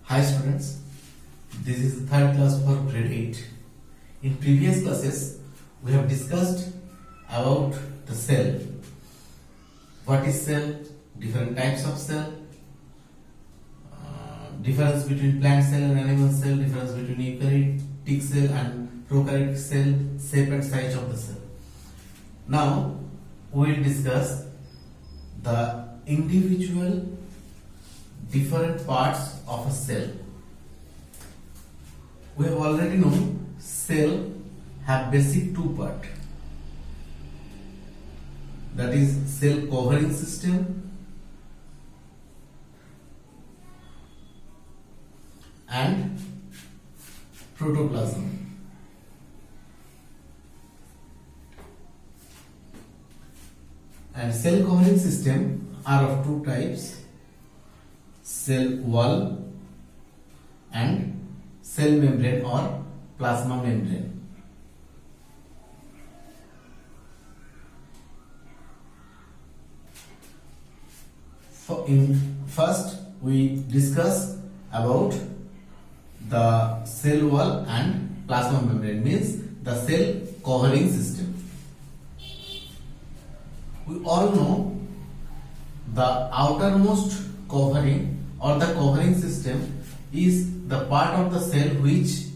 Hi students, this is the third class for grade 8. In previous classes, we have discussed about the cell. What is cell? Different types of cell. Difference between plant cell and animal cell. Difference between eukaryotic cell and prokaryotic cell. Shape and size of the cell. Now, we will discuss the individual different parts of a cell. We have already known cell have basic two part, that is cell covering system and protoplasm. And cell covering system are of two types: cell wall and cell membrane or plasma membrane. First, we discuss about the cell wall and plasma membrane, means the cell covering system. We all know the outermost covering or the covering system is the part of the cell which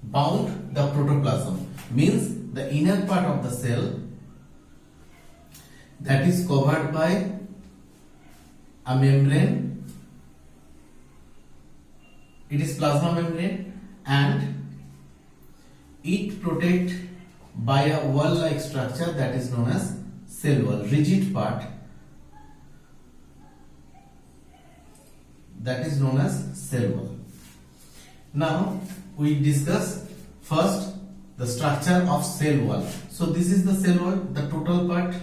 bound the protoplasm, means the inner part of the cell that is covered by a membrane. It is plasma membrane and it protect by a wall like structure that is known as cell wall, rigid part that is known as cell wall. Now we discuss first the structure of cell wall. So this is the cell wall, the total part.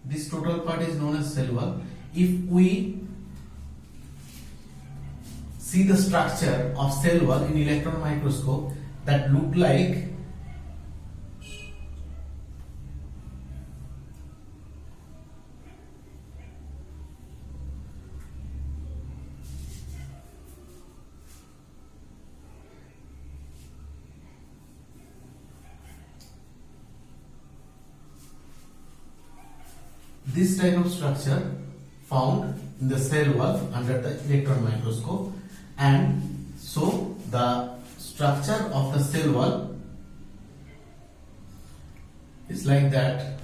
This total part is known as cell wall. If we see the structure of cell wall in electron microscope, that look like this type of structure found in the cell wall under the electron microscope. And so the structure of the cell wall is like that.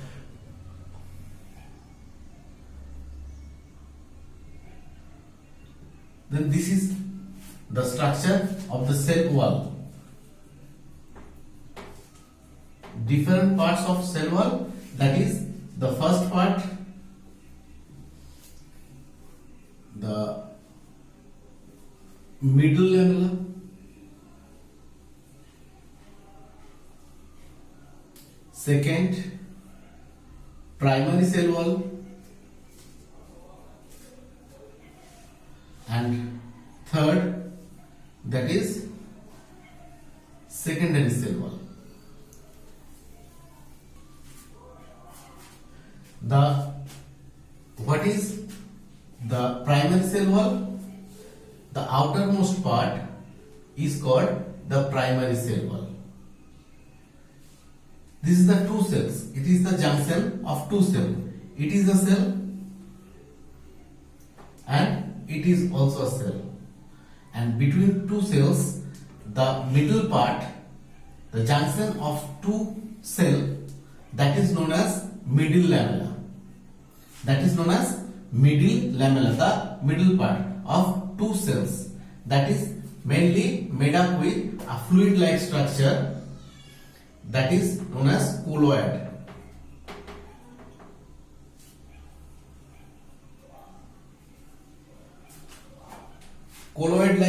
Then this is the structure of the cell wall. Different parts of cell wall, that is the first part, the middle lamella, second primary cell wall, and third, that is secondary cell wall. What is the primary cell wall? The outermost part is called the primary cell wall. This is the two cells. It is the junction of two cells. It is a cell and it is also a cell. And between two cells, the middle part, the junction of two cells, that is known as middle lamella. That is known as middle lamella, the middle part of two cells, that is mainly made up with a fluid like structure that is known as colloid. Colloid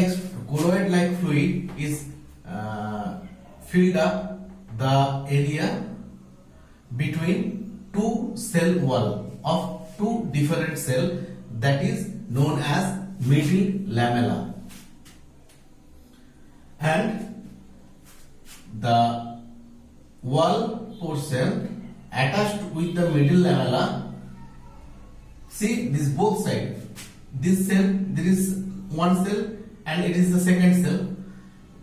like fluid is filled up the area between two cell wall of two different cells, that is known as middle lamella. And the wall portion attached with the middle lamella, see this both sides, this cell, there is one cell and it is the second cell.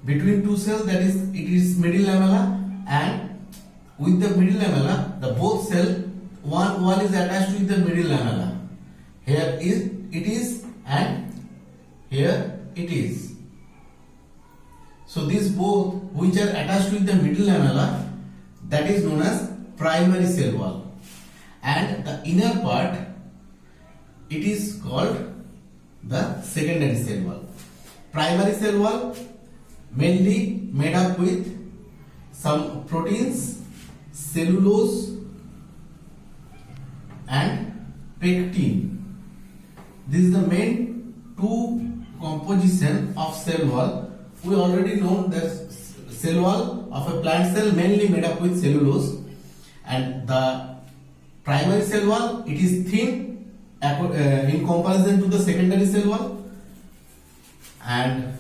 Between two cells, that is, it is middle lamella, and with the middle lamella, the both cell one wall is attached with the middle lamella. Here is it is, and here it is. So these both which are attached with the middle lamella, that is known as primary cell wall, and the inner part, it is called the secondary cell wall. Primary cell wall mainly made up with some proteins, cellulose and pectin. This is the main two composition of cell wall. We already know that cell wall of a plant cell mainly made up with cellulose, and the primary cell wall, it is thin in comparison to the secondary cell wall, and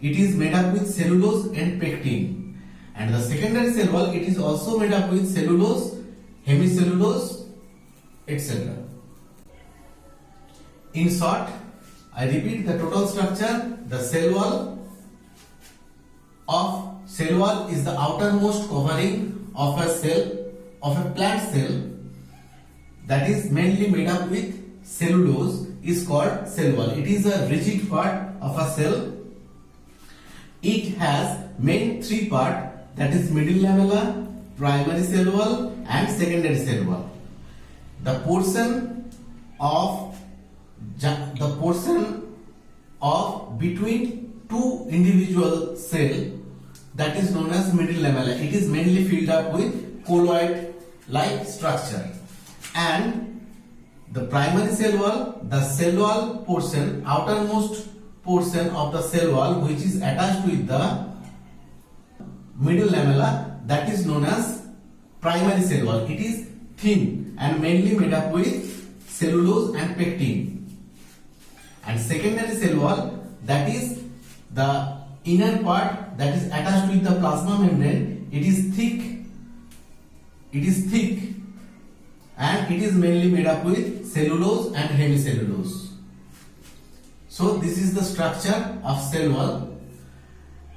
it is made up with cellulose and pectin. And the secondary cell wall, it is also made up with cellulose, hemicellulose, etc. In short, I repeat the total structure. The cell wall is the outermost covering of a cell, of a plant cell, that is mainly made up with cellulose, is called cell wall. It is a rigid part of a cell. It has main three parts, that is middle lamella, primary cell wall and secondary cell wall. The portion of between two individual cell, that is known as middle lamella. It is mainly filled up with colloid like structure. And the primary cell wall, the cell wall portion, outermost portion of the cell wall which is attached with the middle lamella, that is known as primary cell wall. It is thin and mainly made up with cellulose and pectin. And secondary cell wall, that is the inner part that is attached with the plasma membrane. It is thick and it is mainly made up with cellulose and hemicellulose. So this is the structure of cell wall.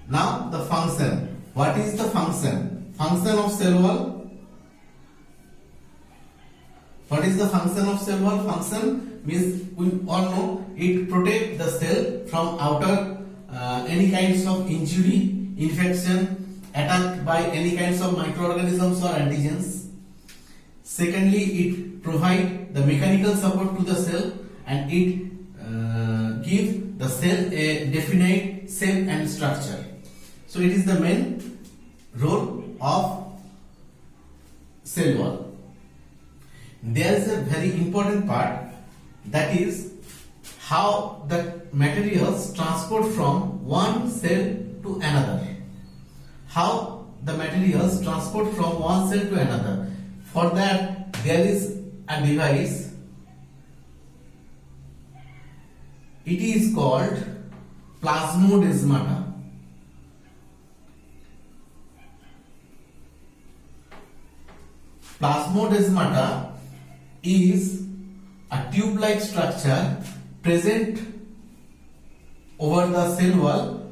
Now the function. What is the function? Function of cell wall. What is the function of cell wall? Function means we all know it protects the cell from outer any kinds of injury, infection, attacked by any kinds of microorganisms or antigens. Secondly, it provides the mechanical support to the cell, and it gives the cell a definite shape and structure. So it is the main role of cell wall. There is a very important part, that is how the materials transport from one cell to another. How the materials transport from one cell to another. For that, there is a device. It is called plasmodesmata. Plasmodesmata is a tube-like structure present over the cell wall,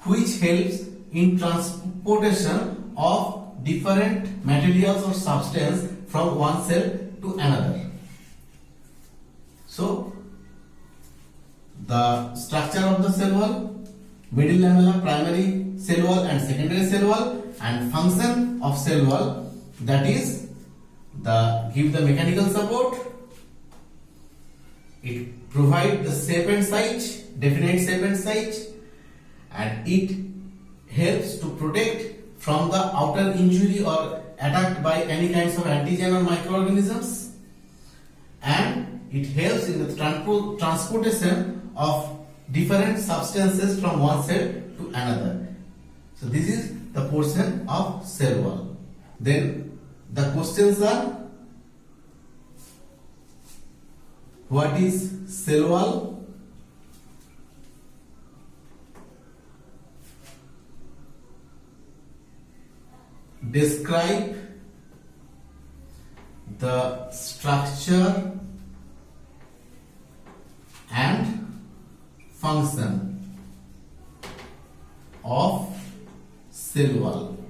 which helps in transportation of different materials or substance from one cell to another. So the structure of the cell wall, middle lamella, primary cell wall and secondary cell wall, and function of cell wall, that is give the mechanical support, it provides the shape and size, definite shape and size, and it helps to protect from the outer injury or attacked by any kinds of antigen or microorganisms, and it helps in the transportation of different substances from one cell to another. So this is the portion of cell wall. Then the questions are: what is cell wall? Describe the structure and function. of cell wall.